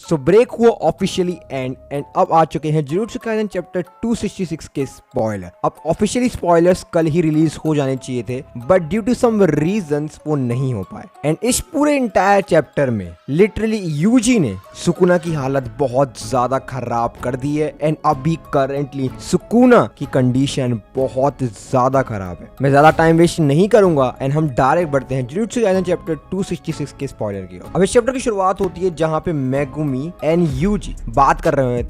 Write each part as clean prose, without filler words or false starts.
So break हुआ officially and अब आ चुके हैं जुजुत्सु काइसेन चैप्टर 266 के स्पॉइलर। अब ऑफिशियली स्पॉयलर्स कल ही रिलीज हो जाने चाहिए थे, but due to some reasons वो नहीं हो पाए। एंड इस पूरे इंटायर चैप्टर में लिटरली यूजी ने सुकुना की हालत बहुत ज्यादा खराब कर दी है। एंड अभी करेंटली सुकुना की कंडीशन बहुत ज्यादा खराब है। मैं ज्यादा टाइम वेस्ट नहीं करूंगा एंड हम डायरेक्ट बढ़ते हैं जुजुत्सु काइसेन चैप्टर 266 के स्पॉइलर की ओर। अब इस चैप्टर की शुरुआत होती है जहां पे मेगुमी एंड यूजी बात कर रहे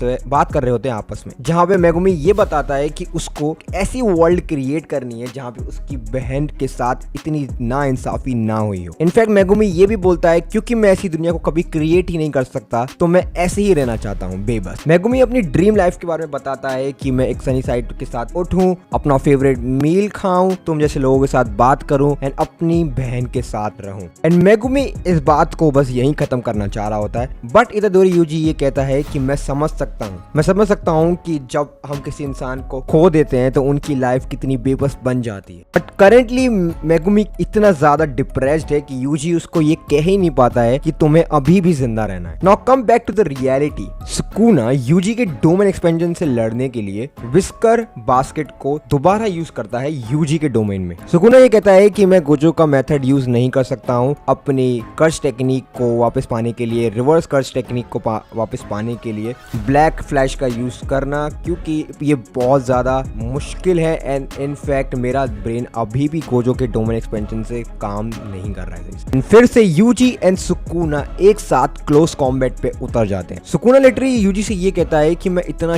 होते हैं आपस में, जहां पे मेगुमी ये बताता है कि उसको ऐसी वर्ल्ड क्रिएट करनी है जहां पे उसकी बहन के साथ इतनी नाइंसाफी ना हुई हो। इनफैक्ट मेगुमी ये भी बोलता है क्योंकि मैं ऐसी दुनिया को कभी क्रिएट ही नहीं कर सकता तो मैं ऐसे ही रहना चाहता हूँ बेबस। मेगुमी अपनी ड्रीम लाइफ के बारे में बताता है कि मैं एक सनी साइड के साथ उठूं, अपना फेवरेट मील खाऊं, तुम जैसे लोगों के साथ बात करूं एंड अपनी बहन के साथ रहूं। एंड मेगुमी इस बात को बस यहीं खत्म करना चाह रहा होता है, बट इतादोरी यूजी ये कहता है कि मैं समझ सकता हूँ कि जब हम किसी इंसान को खो देते हैं तो उनकी लाइफ कितनी बेबस बन जाती है। बट करेंटली मेगुमी इतना ज्यादा डिप्रेस्ड है कि यूजी उसको ये कह ही नहीं पाता है कि तुम्हें अभी भी जिंदा रहना है। Now come back to the reality. Sukuna Yuji के डोमेन एक्सपेंशन से लड़ने के लिए विस्कर बास्केट को दोबारा यूज करता है यूजी के डोमेन में। सुकुना ये कहता है कि मैं गोजो का मेथड यूज नहीं कर सकता हूँ अपनी कर्ज टेक्निक को वापस पाने के लिए, रिवर्स कर्ज टेक्निक को वापस पाने के लिए ब्लैक फ्लैश का यूज करना, क्योंकि ये बहुत ज्यादा मुश्किल है एंड इनफैक्ट मेरा ब्रेन अभी भी गोजो के डोमेन एक्सपेंशन से काम नहीं कर रहा है। फिर से यूजी एंड सुकुना एक साथ क्लोज कॉम्बैट पे उतर जाते हैं। सुकुना लिटरली यूजी से ये कहता है कि मैं इतना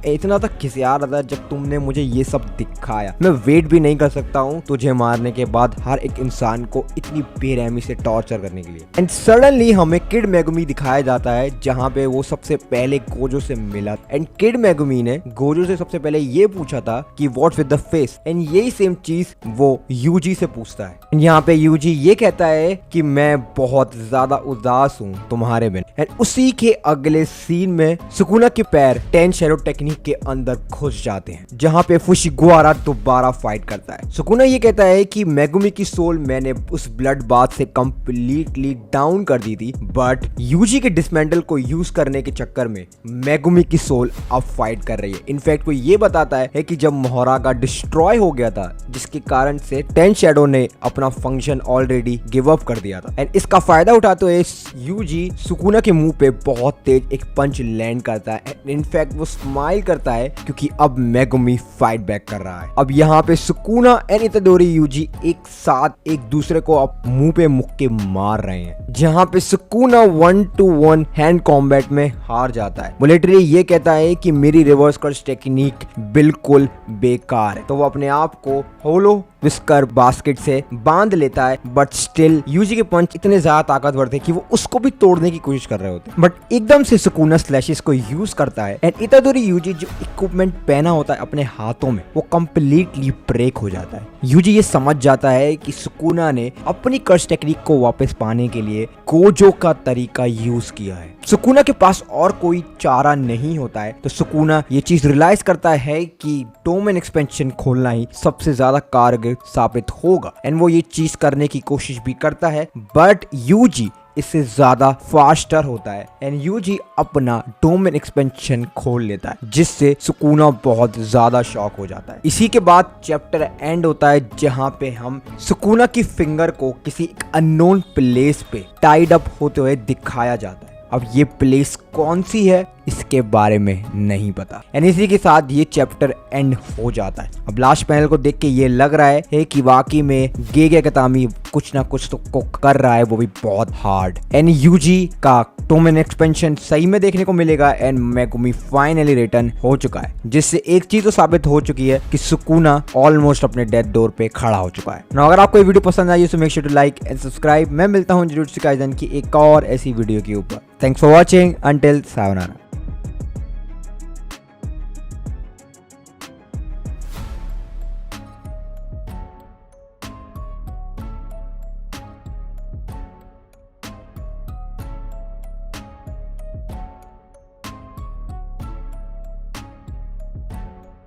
इतना तक खिसिया रहा था जब तुमने मुझे ये सब दिखाया। मैं वेट भी नहीं कर सकता हूँ तुझे मारने के बाद हर एक इंसान को इतनी बेरहमी से टॉर्चर करने के लिए। एंड सडनली हमें किड मेगुमी दिखाया जाता है जहाँ पे वो सबसे पहले गोजो से मिला। एंड किड मेगुमी ने गोजो से सबसे पहले ये पूछा था कि what with the face, and यही सेम चीज वो यूजी से पूछता है। यहाँ पे यूजी ये कहता है कि मैं बहुत ज्यादा उदास हूँ तुम्हारे बिना। एंड उसी के अगले सीन में सुकुना के पैर 10 शैडो टेक्निक के अंदर घुस जाते हैं जहाँ पे फुशिगवारा दोबारा फाइट करता है। सुकुना ये कहता है कि मेगुमी की सोल मैंने उस ब्लड बाथ से कंप्लीटली डाउन कर दी थी, बट यूजी के डिसमेंटल को यूज करने के चक्कर में मेगुमी की सोल अब फाइट कर रही है। इनफैक्ट वो ये बताता है कि जब मोहरागा डिस्ट्रॉय हो गया था जिसके कारण से 10 शैडो ने अपना फंक्शन ऑलरेडी गिव अप कर दिया था। एंड इसका फायदा उठाते हुए यूजी सुकुना के मुंह पे बहुत तेज एक पंच लैंड करता है। इनफैक्ट वो स्माइल करता है क्योंकि अब मेगुमी फाइट बैक कर रहा है। अब यहाँ पे सुकुना एंड इतादोरी यूजी एक साथ एक दूसरे को अब मुंह पे मुक्के मार रहे हैं, जहाँ पे सुकुना 1-to-1 हैंड कॉम्बैट में हार जाता है। वो लिटरली ये कहता है कि मेरी रिवर्स कर्ज टेक्निक बिल्कुल बेकार है, तो वो अपने आप को होलो विस्कर बास्केट से बांध लेता है। बट स्टिल यूजी के पंच इतने ज्यादा ताकतवर थे कि वो उसको भी तोड़ने की कोशिश कर रहे होते, बट एकदम से सुकुना स्लैशेस को यूज करता है एंड इतादोरी यूजी जो इक्विपमेंट पहना होता है अपने हाथों में वो कंप्लीटली ब्रेक हो जाता है। यूजी ये समझ जाता है कि सुकुना ने अपनी कर्ज टेक्निक को वापस पाने के लिए गोजो का तरीका यूज किया है। सुकुना के पास और कोई चारा नहीं होता है, तो सुकुना ये चीज रियलाइज करता है कि डोमेन एक्सपेंशन खोलना ही सबसे ज्यादा कारगर साबित होगा एंड वो ये चीज करने की कोशिश भी करता है, बट यूजी इससे ज्यादा फास्टर होता है एंड यूजी अपना डोमेन एक्सपेंशन खोल लेता है जिससे सुकुना बहुत ज्यादा शॉक हो जाता है। इसी के बाद चैप्टर एंड होता है जहां पे हम सुकुना की फिंगर को किसी अननोन प्लेस पे टाइड अप होते हुए दिखाया जाता है। अब ये प्लेस कौन सी है इसके बारे में नहीं पता एंड इसी के साथ ये चैप्टर एंड हो जाता है। अब लास्ट पैनल को देख के ये लग रहा है कि वाकई में गेगे कतामी कुछ ना कुछ तो कर रहा है, वो भी बहुत हार्ड। एंड यूजी का डोमेन एक्सपेंशन सही में देखने को मिलेगा एंड मेगुमी फाइनली रिटर्न हो चुका है, जिससे एक चीज तो साबित हो चुकी है कि सुकुना ऑलमोस्ट अपने डेथ डोर पे खड़ा हो चुका है। ना अगर आपको ये वीडियो पसंद आई तो make sure to like and subscribe. मैं मिलता हूँ जुजुत्सु काइसेन की एक और ऐसी वीडियो के ऊपर। Thanks for watching, until sayonara.